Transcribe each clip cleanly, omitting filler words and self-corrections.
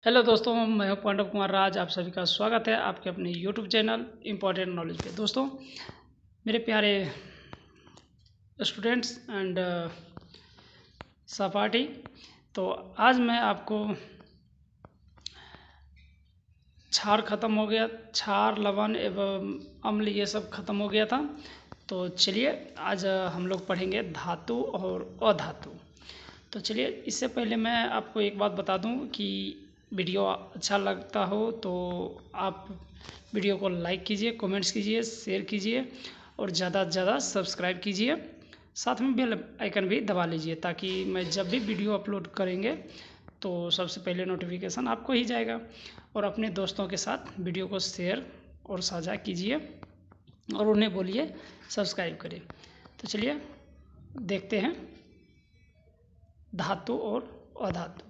Hello दोस्तों, मैं हूं पांडव कुमार राज। आप सभी का स्वागत है आपके अपने यूट्यूब चैनल इम्पोर्टेंट नॉलेज पे। दोस्तों, मेरे प्यारे स्टूडेंट्स एंड सहपाठी, तो आज मैं आपको क्षार ख़त्म हो गया, क्षार लवण एवं अम्ल ये सब ख़त्म हो गया था। तो चलिए आज हम लोग पढ़ेंगे धातु और अधातु। तो चलिए, इससे पहले मैं आपको एक बात बता दूं कि वीडियो अच्छा लगता हो तो आप वीडियो को लाइक कीजिए, कमेंट्स कीजिए, शेयर कीजिए और ज़्यादा से ज़्यादा सब्सक्राइब कीजिए। साथ में बेल आइकन भी दबा लीजिए ताकि मैं जब भी वीडियो अपलोड करेंगे तो सबसे पहले नोटिफिकेशन आपको ही जाएगा। और अपने दोस्तों के साथ वीडियो को शेयर और साझा कीजिए और उन्हें बोलिए सब्सक्राइब करें। तो चलिए देखते हैं धातु और अधातु।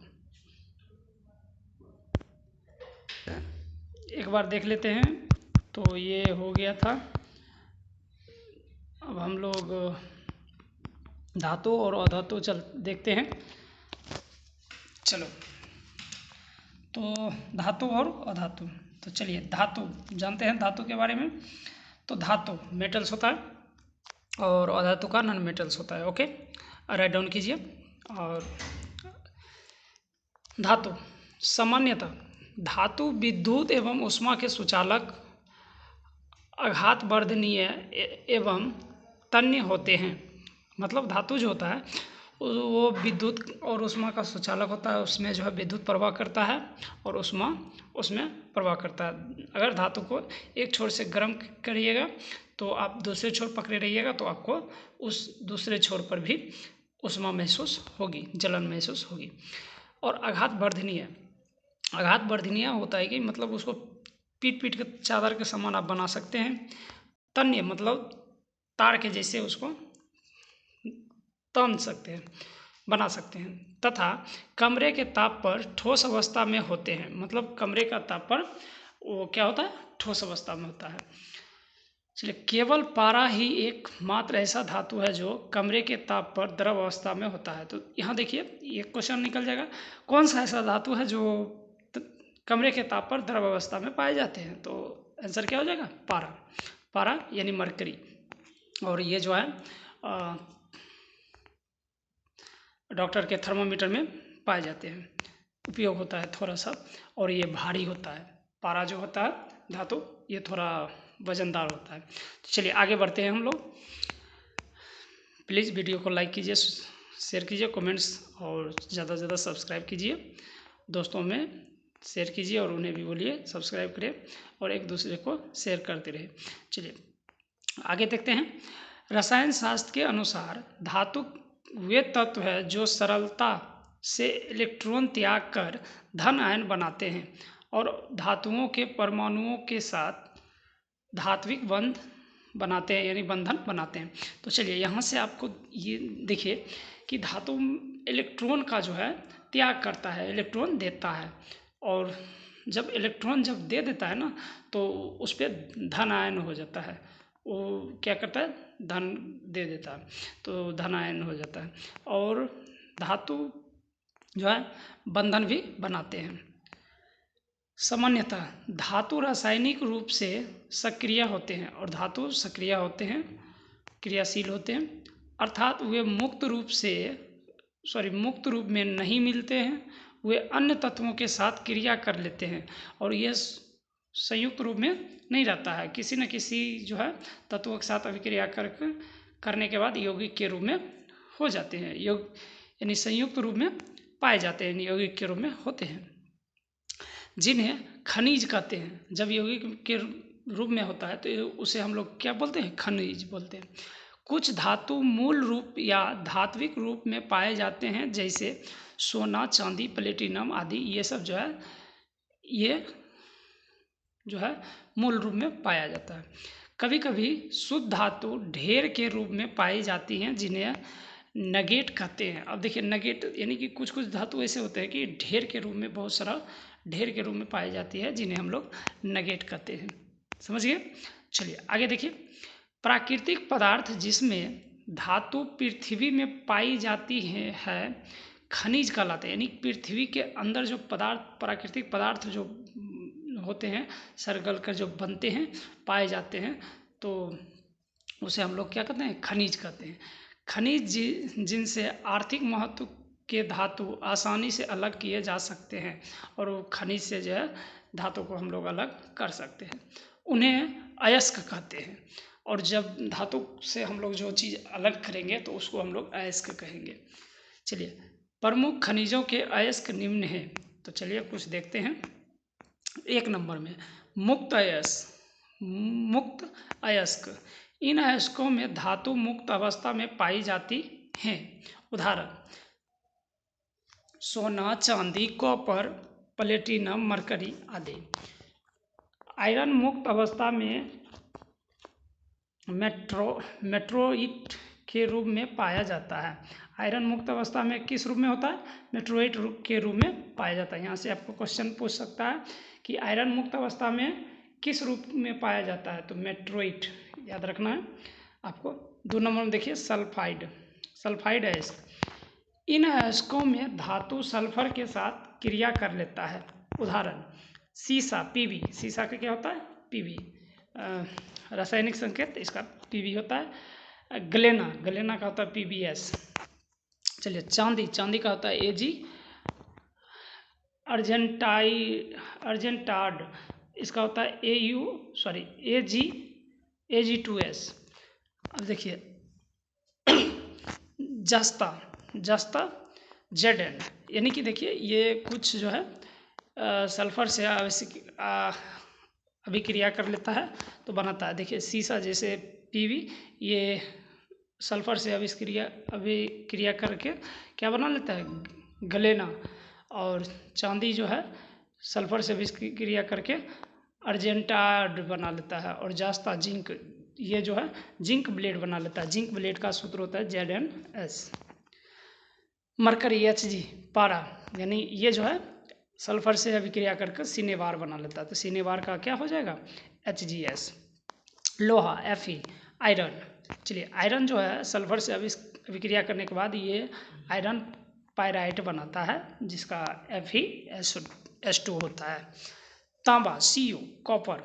एक बार देख लेते हैं। तो ये हो गया था। अब हम लोग धातु और अधातु देखते हैं। चलो, तो धातु और अधातु। तो चलिए धातु जानते हैं, धातु के बारे में। तो धातु मेटल्स होता है और अधातु का नॉन मेटल्स होता है। ओके, राइट डाउन कीजिए। और धातु सामान्यतः धातु विद्युत एवं ऊष्मा के सुचालक, आघात वर्धनीय एवं तन्य होते हैं। मतलब धातु जो होता है वो विद्युत और ऊष्मा का सुचालक होता है। उसमें जो है विद्युत प्रवाह करता है और ऊष्मा उसमें प्रवाह करता है। अगर धातु को एक छोर से गर्म करिएगा तो आप दूसरे छोर पकड़े रहिएगा तो आपको उस दूसरे छोर पर भी ऊष्मा महसूस होगी, जलन महसूस होगी। और आघात वर्धनीय होता है कि मतलब उसको पीट पीट के चादर के समान आप बना सकते हैं। तन्य मतलब तार के जैसे उसको तान सकते हैं, बना सकते हैं। तथा कमरे के ताप पर ठोस अवस्था में होते हैं। मतलब कमरे का ताप पर वो क्या होता है, ठोस अवस्था में होता है। चलिए, केवल पारा ही एकमात्र ऐसा धातु है जो कमरे के ताप पर द्रव अवस्था में होता है। तो यहाँ देखिए, ये क्वेश्चन निकल जाएगा, कौन सा ऐसा धातु है जो कमरे के ताप पर द्रव अवस्था में पाए जाते हैं। तो आंसर क्या हो जाएगा, पारा। पारा यानी मरकरी। और ये जो है डॉक्टर के थर्मामीटर में पाए जाते हैं, उपयोग होता है थोड़ा सा। और ये भारी होता है। पारा जो होता है धातु, ये थोड़ा वजनदार होता है। तो चलिए आगे बढ़ते हैं हम लोग। प्लीज़ वीडियो को लाइक कीजिए, शेयर कीजिए, कमेंट्स और ज़्यादा से ज़्यादा सब्सक्राइब कीजिए। दोस्तों में शेयर कीजिए और उन्हें भी बोलिए सब्सक्राइब करें और एक दूसरे को शेयर करते रहे। चलिए आगे देखते हैं। रसायन शास्त्र के अनुसार धातु वे तत्व है जो सरलता से इलेक्ट्रॉन त्याग कर धन आयन बनाते हैं और धातुओं के परमाणुओं के साथ धात्विक बंध बनाते हैं, यानी बंधन बनाते हैं। तो चलिए यहाँ से आपको ये देखिए कि धातु इलेक्ट्रॉन का जो है त्याग करता है, इलेक्ट्रॉन देता है। और जब इलेक्ट्रॉन जब दे देता है ना तो उस पर धन आयन हो जाता है। वो क्या करता है, धन दे देता है तो धन आयन हो जाता है। और धातु जो है बंधन भी बनाते हैं। सामान्यतः धातु रासायनिक रूप से सक्रिय होते हैं और धातु सक्रिय होते हैं, क्रियाशील होते हैं। अर्थात वे मुक्त रूप में नहीं मिलते हैं। वे अन्य तत्वों के साथ क्रिया कर लेते हैं और यह संयुक्त रूप में नहीं रहता है। किसी न किसी जो है तत्वों के साथ अभिक्रिया करने के बाद यौगिक के रूप में हो जाते हैं। यानी संयुक्त रूप में पाए जाते हैं, यानी यौगिक के रूप में होते हैं, जिन्हें खनिज कहते हैं। जब यौगिक के रूप में होता है तो उसे हम लोग क्या बोलते हैं, खनिज बोलते हैं। कुछ धातु मूल रूप या धात्विक रूप में पाए जाते हैं, जैसे सोना, चांदी, प्लेटिनम आदि। ये सब जो है ये जो है मूल रूप में पाया जाता है। कभी कभी शुद्ध धातु ढेर के रूप में पाई जाती हैं, जिन्हें नगेट कहते हैं। अब देखिए नगेट यानी कि कुछ कुछ धातु ऐसे होते हैं कि ढेर के रूप में, बहुत सारा ढेर के रूप में पाई जाती है, जिन्हें हम लोग नगेट कहते हैं। समझ गए। चलिए आगे देखिए। प्राकृतिक पदार्थ जिसमें धातु पृथ्वी में पाई जाती है खनिज कहलाते हैं, यानी पृथ्वी के अंदर जो पदार्थ, प्राकृतिक पदार्थ जो होते हैं, सरगल कर जो बनते हैं, पाए जाते हैं, तो उसे हम लोग क्या कहते हैं, खनिज कहते हैं। खनिज जिनसे आर्थिक महत्व के धातु आसानी से अलग किए जा सकते हैं, और वो खनिज से जो है धातु को हम लोग अलग कर सकते हैं, उन्हें अयस्क कहते हैं। और जब धातु से हम लोग जो चीज़ अलग करेंगे तो उसको हम लोग अयस्क कहेंगे। चलिए, प्रमुख खनिजों के अयस्क निम्न हैं, तो चलिए कुछ देखते हैं। 1 नंबर में मुक्त अयस्क। इन अयस्कों में धातु मुक्त अवस्था में पाई जाती हैं। उदाहरण: सोना, चांदी, कॉपर, प्लेटिनम, मरकरी आदि। आयरन मुक्त अवस्था में मेट्रोइट के रूप में पाया जाता है। आयरन मुक्त अवस्था में किस रूप में होता है, मेट्रोइट के रूप में पाया जाता है। यहाँ से आपको क्वेश्चन पूछ सकता है कि आयरन मुक्त अवस्था में किस रूप में पाया जाता है, तो मेट्रोइट याद रखना है आपको। 2 नंबर में देखिए सल्फाइड अयस्क। इन अयस्कों में धातु सल्फर के साथ क्रिया कर लेता है। उदाहरण: सीसा, पीबी। सीसा का क्या होता है, पीबी, रासायनिक संकेत इसका पीबी होता है। गलेना का होता है पीबीएस। चलिए, चांदी का होता है एजी। अर्जेंटाड, इसका होता है AG2S। अब देखिए जस्ता Zn, यानी कि देखिए ये कुछ जो है सल्फर से अभिक्रिया कर लेता है तो बनाता है। देखिए सीसा जैसे पीवी, ये सल्फर से अभिक्रिया करके क्या बना लेता है, गलेना। और चांदी जो है सल्फर से अभिक्रिया करके अर्जेंटाड बना लेता है। और जास्ता जिंक, ये जो है जिंक ब्लेड बना लेता है। जिंक ब्लेड का सूत्र होता है ZnS। मरकरी Hg, पारा, यानी ये जो है सल्फर से अभिक्रिया करके सिनेवार बना लेता है, तो सिनेवार का क्या हो जाएगा, HgS। लोहा Fe, आयरन। चलिए, आयरन जो है सल्फर से अभिक्रिया करने के बाद ये आयरन पायराइट बनाता है, जिसका FeS2 होता है। तांबा Cu, कॉपर,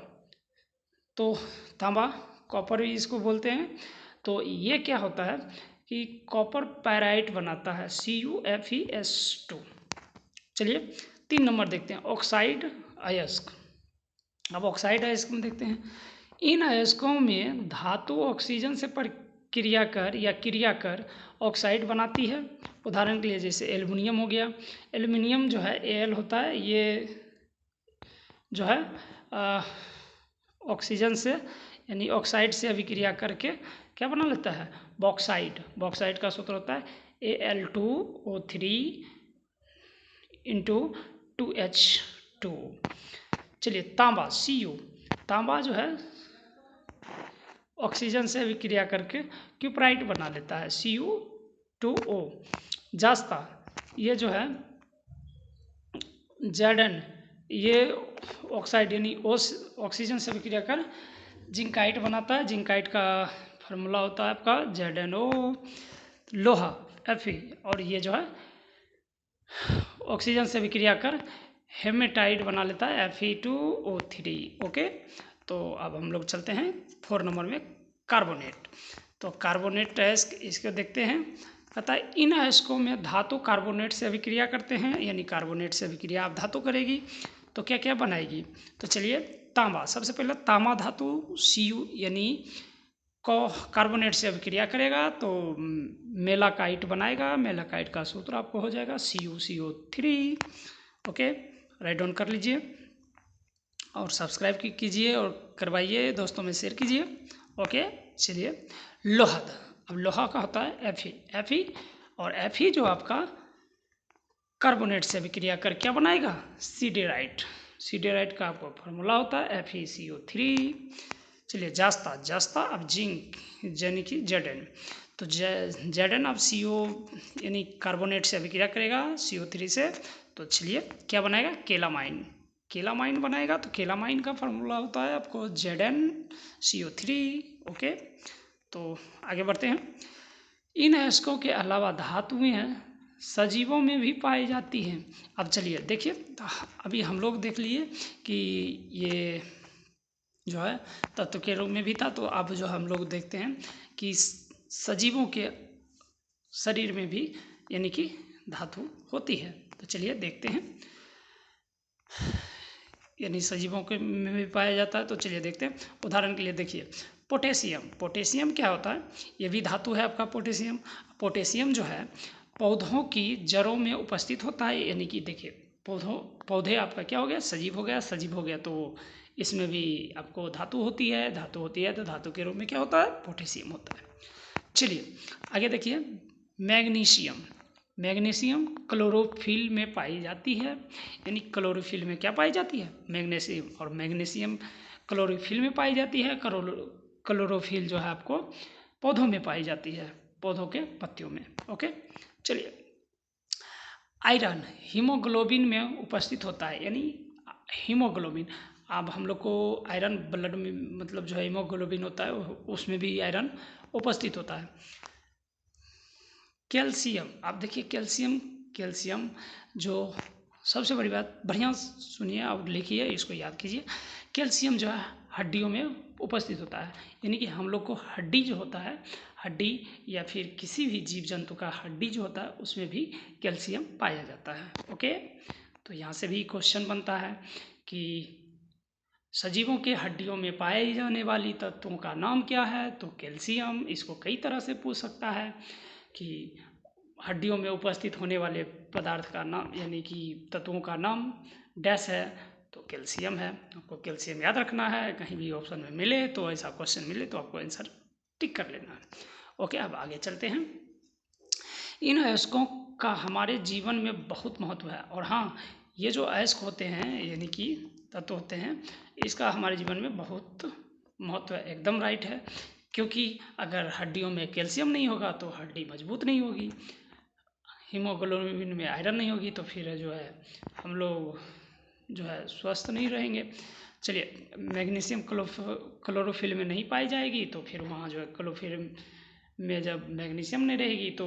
तो तांबा कॉपर भी इसको बोलते हैं। तो ये क्या होता है कि कॉपर पायराइट बनाता है, CuFeS2। चलिए 3 नंबर देखते हैं, ऑक्साइड अयस्क। अब ऑक्साइड अयस्क में देखते हैं, इन अयस्कों में धातु ऑक्सीजन से क्रिया कर ऑक्साइड बनाती है। उदाहरण के लिए जैसे एल्युमिनियम हो गया। एल्युमिनियम जो है Al होता है, ये जो है ऑक्सीजन से यानी ऑक्साइड से अभिक्रिया करके क्या बना लेता है, बॉक्साइड का सूत्र होता है Al2O3 × 2H2। चलिए, तांबा Cu, तांबा जो है ऑक्सीजन से अभिक्रिया करके क्यूप्राइट बना लेता है, Cu2O। जास्ता, ये जो है Zn, ये ऑक्साइड यानी ऑक्सीजन से अभिक्रिया कर जिंकाइट बनाता है। जिंकाइट का फार्मूला होता है आपका ZnO। लोहा Fe, और ये जो है ऑक्सीजन से अभिक्रिया कर हेमेटाइट बना लेता है, Fe2O3। ओके, तो अब हम लोग चलते हैं 4 नंबर में, कार्बोनेट। तो कार्बोनेट अयस्क, इसको देखते हैं। कहता है इन अयस्कों में धातु कार्बोनेट से अभिक्रिया करते हैं, यानी कार्बोनेट से अभिक्रिया आप धातु करेगी तो क्या क्या बनाएगी। तो चलिए, तांबा, सबसे पहले तांबा धातु Cu यानी कार्बोनेट से अभिक्रिया करेगा तो मेलाकाइट बनाएगा। मेलाकाइट का सूत्र आपको हो जाएगा CuCO3। ओके, राइट डाउन कर लीजिए और सब्सक्राइब कीजिए और करवाइए, दोस्तों में शेयर कीजिए। ओके, चलिए, लोहा। अब लोहा का होता है Fe, और Fe जो आपका कार्बोनेट से अभिक्रिया कर क्या बनाएगा, सीडेराइट का आपको फार्मूला होता है FeCO3। चलिए, जास्ता, अब जिंक यानी कि Zn, तो Zn अब CO यानी कार्बोनेट से अभिक्रिया करेगा CO3 से, तो चलिए क्या बनाएगा, केलामाइन बनाएगा। तो केलामाइन का फार्मूला होता है आपको ZnCO3। ओके, तो आगे बढ़ते हैं। इन अयस्कों के अलावा धातुएं हैं सजीवों में भी पाई जाती हैं। अब चलिए देखिए, अभी हम लोग देख लिए कि ये जो है तत्व के रूप में भी था, तो अब जो हम लोग देखते हैं कि सजीवों के शरीर में भी यानी कि धातु होती है। तो चलिए देखते हैं, यानी सजीवों के में भी पाया जाता है। तो चलिए देखते हैं, उदाहरण के लिए देखिए पोटेशियम। पोटेशियम क्या होता है? ये भी धातु है आपका पोटेशियम। पोटेशियम जो है पौधों की जड़ों में उपस्थित होता है, यानी कि देखिए पौधे आपका क्या हो गया? सजीव हो गया। सजीव हो गया तो इसमें भी आपको धातु होती है। धातु होती है तो धातु के रूप में क्या होता है? पोटेशियम होता है। चलिए आगे देखिए, मैग्नीशियम। मैग्नीशियम क्लोरोफिल में पाई जाती है, यानी क्लोरोफिल में क्या पाई जाती है? मैग्नीशियम। और मैग्नीशियम क्लोरोफिल में पाई जाती है। क्लोरोफिल जो है आपको पौधों में पाई जाती है, पौधों के पत्तियों में। ओके, चलिए आयरन हीमोग्लोबिन में उपस्थित होता है, यानी हीमोग्लोबिन। अब हम लोग को आयरन ब्लड में मतलब जो है हीमोग्लोबिन होता है उसमें भी आयरन उपस्थित होता है। कैल्शियम, आप देखिए कैल्शियम जो सबसे बड़ी बात, बढ़िया सुनिए और लिखिए, इसको याद कीजिए। कैल्शियम जो है हड्डियों में उपस्थित होता है, यानी कि हम लोग को हड्डी जो होता है, हड्डी या फिर किसी भी जीव जंतु का हड्डी जो होता है उसमें भी कैल्शियम पाया जाता है। ओके, तो यहाँ से भी क्वेश्चन बनता है कि सजीवों के हड्डियों में पाए जाने वाली तत्वों का नाम क्या है? तो कैल्शियम। इसको कई तरह से पूछ सकता है कि हड्डियों में उपस्थित होने वाले पदार्थ का नाम, यानी कि तत्वों का नाम डैश है, तो कैल्शियम है। आपको कैल्शियम याद रखना है, कहीं भी ऑप्शन में मिले तो ऐसा क्वेश्चन मिले तो आपको आंसर टिक कर लेना है। ओके, अब आगे चलते हैं। इन अयस्कों का हमारे जीवन में बहुत महत्व है। और हाँ, ये जो अयस्क होते हैं यानी कि तत्व होते हैं, इसका हमारे जीवन में बहुत महत्व है। एकदम राइट है, क्योंकि अगर हड्डियों में कैल्शियम नहीं होगा तो हड्डी मजबूत नहीं होगी, हीमोग्लोबिन में आयरन नहीं होगी तो फिर जो है हम लोग जो है स्वस्थ नहीं रहेंगे। चलिए, मैग्नीशियम क्लोरोफिल में नहीं पाई जाएगी तो फिर वहाँ जो है क्लोरोफिल में जब मैग्नीशियम नहीं रहेगी तो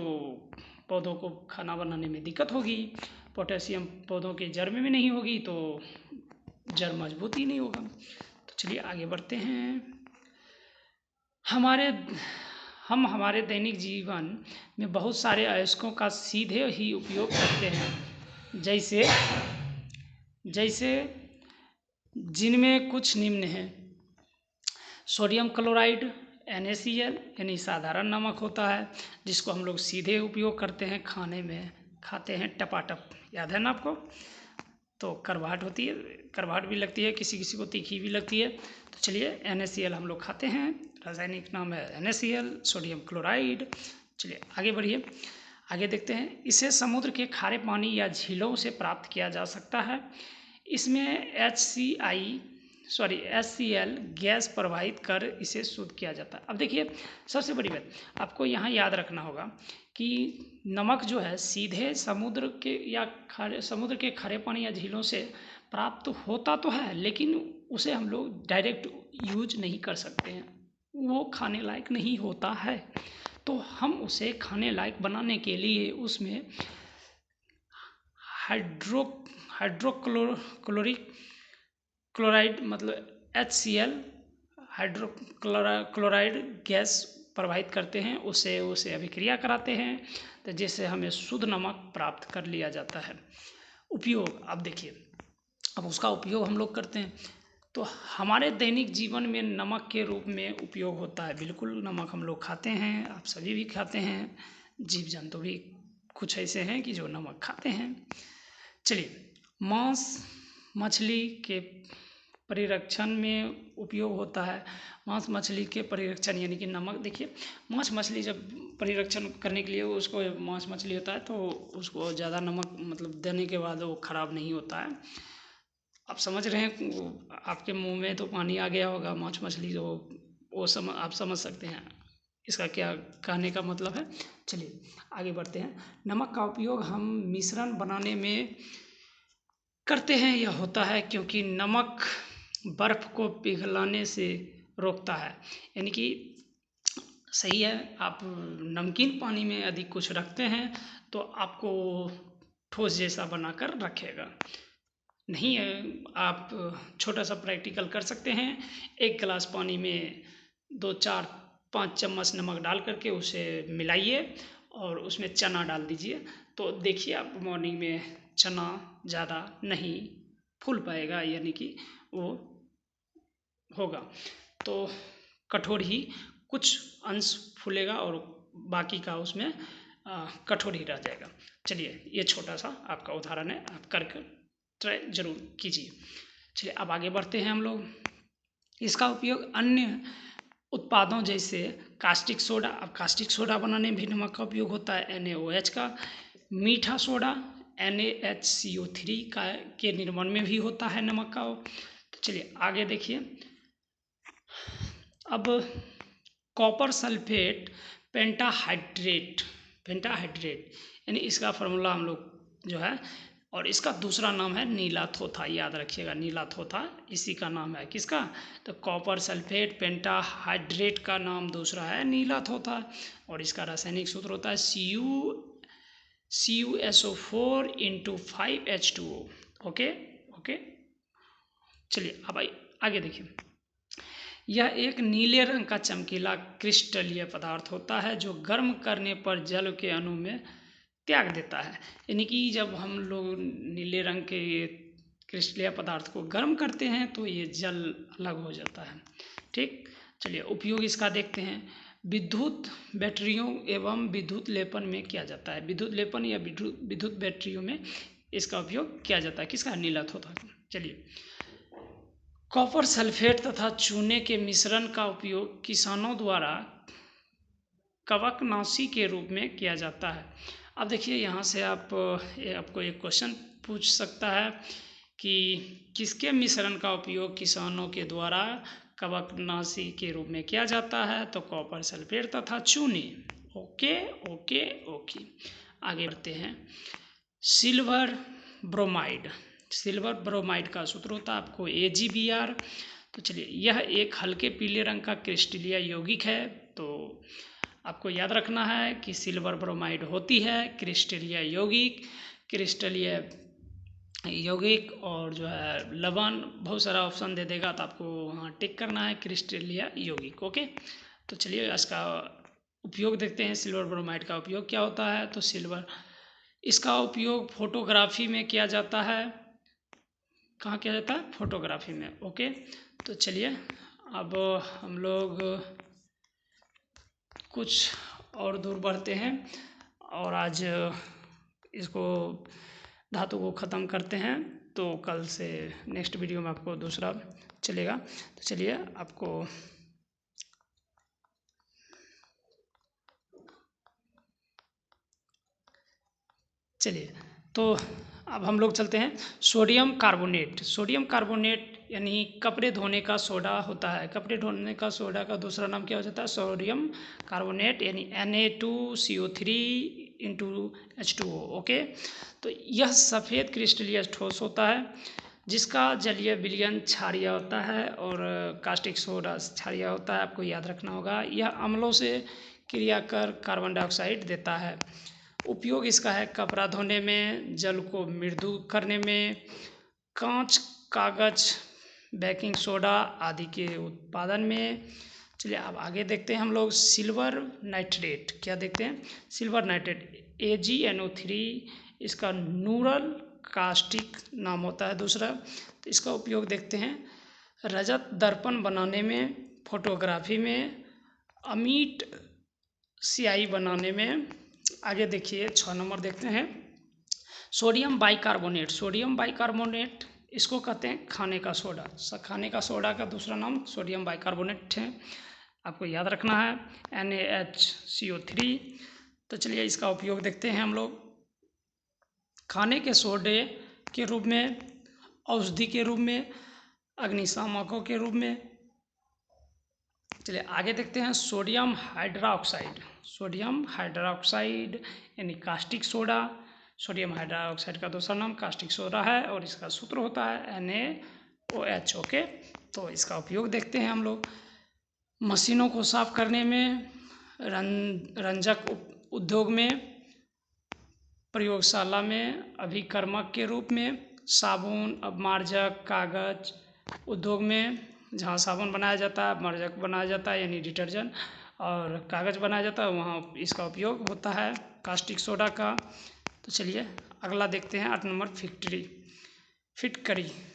पौधों को खाना बनाने में दिक्कत होगी। पोटेशियम पौधों के जड़ में भी नहीं होगी तो जड़ मजबूत ही नहीं होगा। तो चलिए आगे बढ़ते हैं। हमारे दैनिक जीवन में बहुत सारे अयस्कों का सीधे ही उपयोग करते हैं, जैसे जिनमें कुछ निम्न हैं। सोडियम क्लोराइड NaCl, यानी साधारण नमक होता है, जिसको हम लोग सीधे उपयोग करते हैं, खाने में खाते हैं टपाटप, याद है ना आपको? तो करवाहट होती है, करवाहट भी लगती है, किसी किसी को तीखी भी लगती है। तो चलिए NaCl हम लोग खाते हैं, रासायनिक नाम है NaCl, सोडियम क्लोराइड। चलिए आगे बढ़िए, आगे देखते हैं। इसे समुद्र के खारे पानी या झीलों से प्राप्त किया जा सकता है। इसमें HCl गैस प्रवाहित कर इसे शुद्ध किया जाता है। अब देखिए, सबसे बड़ी बात आपको यहाँ याद रखना होगा कि नमक जो है सीधे समुद्र के खारे पानी या झीलों से प्राप्त होता तो है, लेकिन उसे हम लोग डायरेक्ट यूज नहीं कर सकते हैं, वो खाने लायक नहीं होता है। तो हम उसे खाने लायक बनाने के लिए उसमें हाइड्रोक्लोरिक क्लोराइड मतलब HCl हाइड्रोक्लोराइड गैस प्रवाहित करते हैं, उसे अभिक्रिया कराते हैं, तो जिससे हमें शुद्ध नमक प्राप्त कर लिया जाता है। उपयोग, अब देखिए, अब उसका उपयोग हम लोग करते हैं तो हमारे दैनिक जीवन में नमक के रूप में उपयोग होता है। बिल्कुल, नमक हम लोग खाते हैं, आप सभी भी खाते हैं, जीव जंतु भी कुछ ऐसे हैं कि जो नमक खाते हैं। चलिए, मांस मछली के परिरक्षण में उपयोग होता है। मांस मछली के परिरक्षण यानी कि नमक, देखिए मांस मछली जब परिरक्षण करने के लिए उसको, मांस मछली होता है तो उसको ज़्यादा नमक मतलब देने के बाद वो खराब नहीं होता है। आप समझ रहे हैं, आपके मुंह में तो पानी आ गया होगा, मांस मछली जो वो आप समझ सकते हैं इसका क्या कहने का मतलब है। चलिए आगे बढ़ते हैं। नमक का उपयोग हम मिश्रण बनाने में करते हैं। यह होता है क्योंकि नमक बर्फ को पिघलाने से रोकता है, यानी कि सही है। आप नमकीन पानी में यदि कुछ रखते हैं तो आपको ठोस जैसा बनाकर रखेगा। नहीं है, आप छोटा सा प्रैक्टिकल कर सकते हैं। 1 गिलास पानी में 2, 4, 5 चम्मच नमक डाल करके उसे मिलाइए और उसमें चना डाल दीजिए। तो देखिए आप मॉर्निंग में चना ज़्यादा नहीं फूल पाएगा, यानी कि वो होगा तो कठोर ही कुछ अंश फूलेगा और बाकी का उसमें कठोर ही रह जाएगा। चलिए, ये छोटा सा आपका उदाहरण है, आप करके ट्राई जरूर कीजिए। चलिए अब आगे बढ़ते हैं हम लोग। इसका उपयोग अन्य उत्पादों जैसे कास्टिक सोडा, अब कास्टिक सोडा बनाने में भी नमक का उपयोग होता है, NaOH का। मीठा सोडा NaHCO3 का के निर्माण में भी होता है नमक का। तो चलिए आगे देखिए। अब कॉपर सल्फेट पेंटाहाइड्रेट यानी इसका फार्मूला हम लोग जो है, और इसका दूसरा नाम है नीलाथोथा, याद रखिएगा नीलाथोथा इसी का नाम है। किसका? तो कॉपर सल्फेट पेंटाहाइड्रेट का नाम दूसरा है नीलाथोथा, और इसका रासायनिक सूत्र होता है CuSO4 × 5H2O। Okay okay. चलिए अब आगे देखिए। यह एक नीले रंग का चमकीला क्रिस्टलीय पदार्थ होता है जो गर्म करने पर जल के अणु में त्याग देता है। यानी कि जब हम लोग नीले रंग के क्रिस्टलीय पदार्थ को गर्म करते हैं तो ये जल अलग हो जाता है। ठीक, चलिए उपयोग इसका देखते हैं। विद्युत बैटरियों एवं विद्युत लेपन में किया जाता है। विद्युत लेपन या विद्युत बैटरियों में इसका उपयोग किया जाता है। किसका? नीलाथोथा। चलिए, कॉपर सल्फेट तथा चूने के मिश्रण का उपयोग किसानों द्वारा कवकनाशी के रूप में किया जाता है। अब देखिए यहाँ से आपको एक क्वेश्चन पूछ सकता है कि किसके मिश्रण का उपयोग किसानों के द्वारा कवकनाशी के रूप में किया जाता है? तो कॉपर सल्फेट तथा चूने। Okay okay okay. आगे बढ़ते हैं। सिल्वर ब्रोमाइड का सूत्र होता है आपको AgBr। तो चलिए, यह एक हल्के पीले रंग का क्रिस्टलीय यौगिक है। तो आपको याद रखना है कि सिल्वर ब्रोमाइड होती है क्रिस्टलीय यौगिक, और जो है लवण बहुत सारा ऑप्शन दे देगा तो आपको वहाँ टिक करना है क्रिस्टलीय यौगिक। ओके, तो चलिए इसका उपयोग देखते हैं। सिल्वर ब्रोमाइड का उपयोग क्या होता है? तो इसका उपयोग फोटोग्राफी में किया जाता है। कहाँ किया जाता है? फोटोग्राफी में। ओके, तो चलिए अब हम लोग कुछ और दूर बढ़ते हैं और आज इसको धातु को ख़त्म करते हैं। तो कल से नेक्स्ट वीडियो में आपको दूसरा चलेगा। तो चलिए आपको तो अब हम लोग चलते हैं। सोडियम कार्बोनेट यानी कपड़े धोने का सोडा होता है। कपड़े धोने का सोडा का दूसरा नाम क्या हो जाता है? सोडियम कार्बोनेट, यानी Na2CO3 × H2O। ओके, तो यह सफ़ेद क्रिस्टलीय ठोस होता है जिसका जलीय विलयन क्षारीय होता है और कास्टिक सोडा क्षारीय होता है। आपको याद रखना होगा। यह अम्लों से क्रिया कर कार्बन डाइऑक्साइड देता है। उपयोग इसका है कपड़ा धोने में, जल को मृदु करने में, कांच, कागज, बेकिंग सोडा आदि के उत्पादन में। चलिए अब आगे देखते हैं हम लोग सिल्वर नाइट्रेट। क्या देखते हैं? सिल्वर नाइट्रेट AgNO3, इसका न्यूरल कास्टिक नाम होता है दूसरा। तो इसका उपयोग देखते हैं रजत दर्पण बनाने में, फोटोग्राफी में, अमीट स्याही बनाने में। आगे देखिए 6 नंबर देखते हैं। सोडियम बाइकार्बोनेट इसको कहते हैं खाने का सोडा। खाने का सोडा का दूसरा नाम सोडियम बाइकार्बोनेट है। आपको याद रखना है NaHCO3। तो चलिए इसका उपयोग देखते हैं हम लोग खाने के सोडे के रूप में, औषधि के रूप में, अग्निशामकों के रूप में। चलिए आगे देखते हैं सोडियम हाइड्रोक्साइड यानी कास्टिक सोडा। सोडियम हाइड्रोक्साइड का दूसरा नाम कास्टिक सोडा है और इसका सूत्र होता है NaOH। ओके, तो इसका उपयोग देखते हैं हम लोग मशीनों को साफ करने में, रंजक उद्योग में, प्रयोगशाला में अभिकर्मक के रूप में, साबुन, अपमार्जक, कागज उद्योग में जहाँ साबुन बनाया जाता है, अपमार्जक बनाया जाता है यानी डिटर्जेंट, और कागज़ बनाया जाता है वहाँ इसका उपयोग होता है कास्टिक सोडा का। तो चलिए अगला देखते हैं 8 नंबर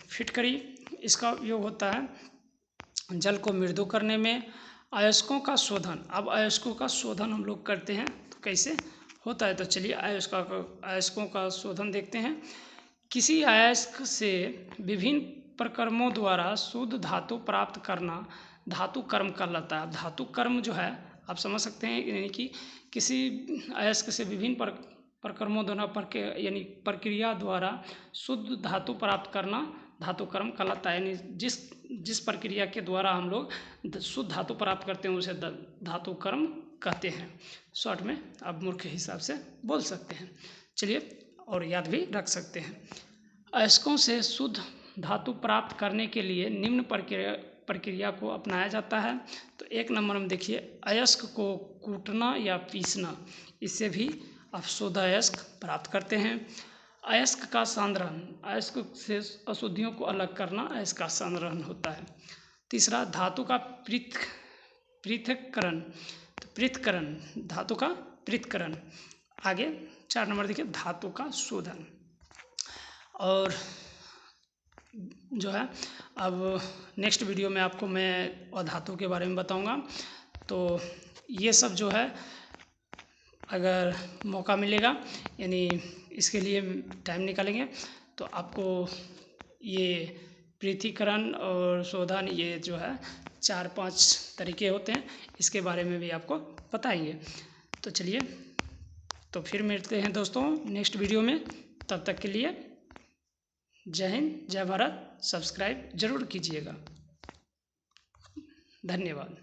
फिटकरी। इसका उपयोग होता है जल को मृदु करने में, अयस्कों का शोधन। अब अयस्कों का शोधन हम लोग करते हैं तो कैसे होता है, तो चलिए अयस्कों का शोधन देखते हैं। किसी अयस्क से विभिन्न प्रक्रमों द्वारा शुद्ध धातु प्राप्त करना धातु कर्म कहलाता है। धातु कर्म जो है आप समझ सकते हैं, यानी कि किसी अयस्क से विभिन्न प्रक्रमों द्वारा यानी प्रक्रिया द्वारा शुद्ध धातु प्राप्त करना धातु कर्म कहलाता है। यानी जिस प्रक्रिया के द्वारा हम लोग शुद्ध धातु प्राप्त करते हैं उसे धातु कर्म कहते हैं। शॉर्ट में आप मूर्ख हिसाब से बोल सकते हैं। चलिए और याद भी रख सकते हैं। अयस्कों से शुद्ध धातु प्राप्त करने के लिए निम्न प्रक्रिया को अपनाया जाता है। तो 1 नंबर में देखिए, अयस्क को कूटना या पीसना, इससे भी आप शुद्ध अयस्क प्राप्त करते हैं। अयस्क का सांद्रण, अयस्क से अशुद्धियों को अलग करना अयस्क का सांद्रण होता है। तीसरा, धातु का पृथक्करण, धातु का पृथक्करण। आगे 4 नंबर देखिए, धातु का शोधन। और जो है अब नेक्स्ट वीडियो में आपको मैं अधातु के बारे में बताऊंगा। तो ये सब जो है अगर मौका मिलेगा यानी इसके लिए टाइम निकालेंगे तो आपको ये पृथक्करण और शोधन, ये जो है 4-5 तरीके होते हैं, इसके बारे में भी आपको बताएंगे। तो चलिए तो फिर मिलते हैं दोस्तों नेक्स्ट वीडियो में। तब तक के लिए जय हिंद, जय भारत। सब्सक्राइब जरूर कीजिएगा। धन्यवाद।